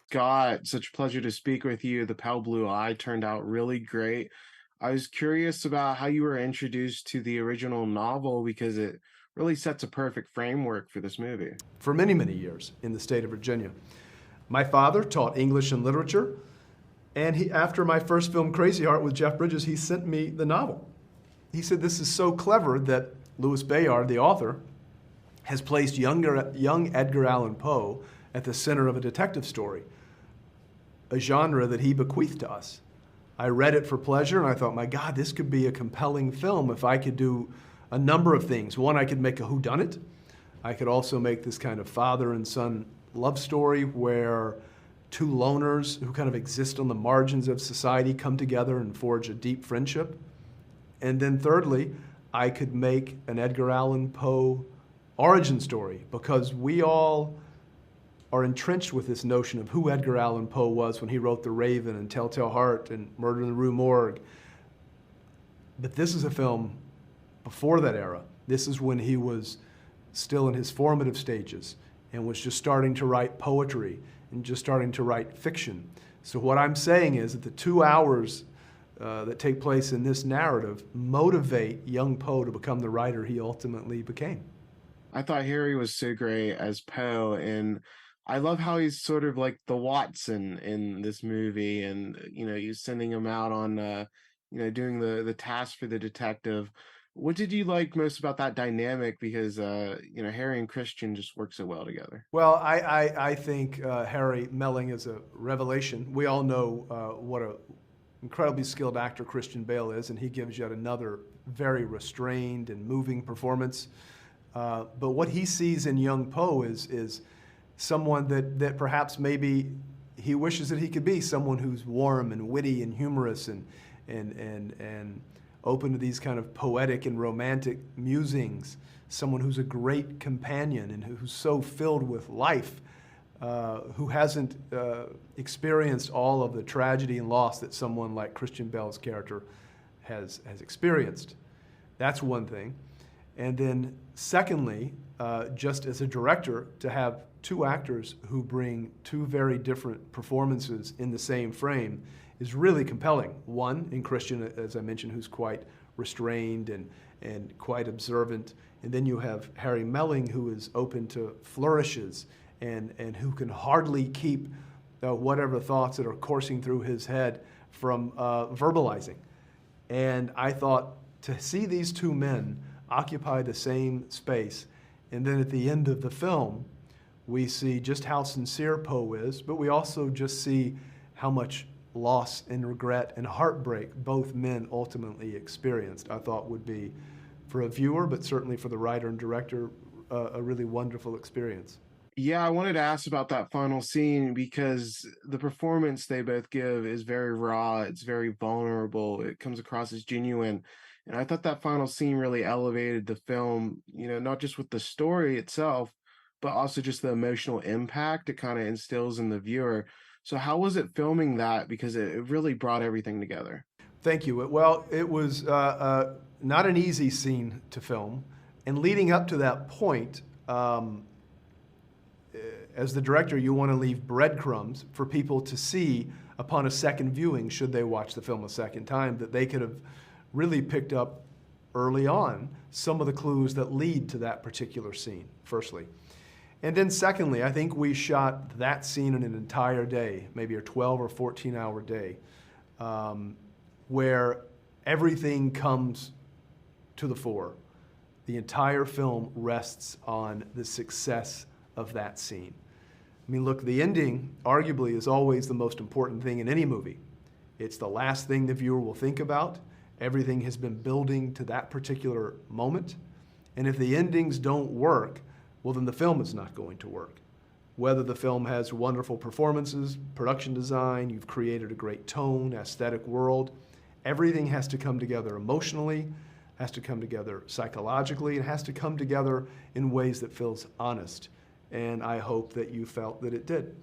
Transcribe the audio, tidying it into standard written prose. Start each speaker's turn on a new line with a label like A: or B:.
A: Scott. Such a pleasure to speak with you. The Pale Blue Eye turned out really great. I was curious about how you were introduced to the original novel because it really sets a perfect framework for this movie.
B: For many, many years in the state of Virginia. My father taught English and literature, and after my first film, Crazy Heart, with Jeff Bridges, he sent me the novel. He said, this is so clever that Louis Bayard, the author, has placed young Edgar Allan Poe at the center of a detective story, a genre that he bequeathed to us. I read it for pleasure, and I thought, my God, this could be a compelling film if I could do a number of things. One, I could make a whodunit. I could also make this kind of father and son love story where two loners who kind of exist on the margins of society come together and forge a deep friendship. And then thirdly, I could make an Edgar Allan Poe origin story, because we all are entrenched with this notion of who Edgar Allan Poe was when he wrote The Raven and Telltale Heart and Murder in the Rue Morgue. But this is a film before that era. This is when he was still in his formative stages and was just starting to write poetry and just starting to write fiction. So what I'm saying is that the 2 hours that take place in this narrative motivate young Poe to become the writer he ultimately became.
A: I thought Harry was so great as Poe, and I love how he's sort of like the Watson in this movie, and he's sending him out on doing the task for the detective. What did you like most about that dynamic? Because Harry and Christian just work so well together.
B: Well, I think Harry Melling is a revelation. We all know what a incredibly skilled actor Christian Bale is, and he gives yet another very restrained and moving performance. But what he sees in young Poe is someone that perhaps maybe he wishes that he could be, someone who's warm and witty and humorous and open to these kind of poetic and romantic musings, someone who's a great companion and who's so filled with life, who hasn't experienced all of the tragedy and loss that someone like Christian Bale's character has experienced. That's one thing. And then secondly, just as a director, to have two actors who bring two very different performances in the same frame is really compelling. One, in Christian, as I mentioned, who's quite restrained and quite observant. And then you have Harry Melling, who is open to flourishes and who can hardly keep whatever thoughts that are coursing through his head from verbalizing. And I thought, to see these two men occupy the same space, and then at the end of the film, we see just how sincere Poe is, but we also just see how much loss and regret and heartbreak both men ultimately experienced, I thought would be, for a viewer, but certainly for the writer and director, a really wonderful experience.
A: Yeah, I wanted to ask about that final scene because the performance they both give is very raw, it's very vulnerable, it comes across as genuine. And I thought that final scene really elevated the film, not just with the story itself, but also just the emotional impact it kind of instills in the viewer. So how was it filming that? Because it really brought everything together.
B: Thank you. Well, it was not an easy scene to film. And leading up to that point, as the director, you want to leave breadcrumbs for people to see upon a second viewing, should they watch the film a second time, that they could have really picked up early on some of the clues that lead to that particular scene, firstly. And then secondly, I think we shot that scene in an entire day, maybe a 12 or 14-hour day, where everything comes to the fore. The entire film rests on the success of that scene. I mean, look, the ending arguably is always the most important thing in any movie. It's the last thing the viewer will think about. Everything has been building to that particular moment. And if the endings don't work, well, then the film is not going to work. Whether the film has wonderful performances, production design, you've created a great tone, aesthetic world, everything has to come together emotionally, has to come together psychologically, it has to come together in ways that feels honest. And I hope that you felt that it did.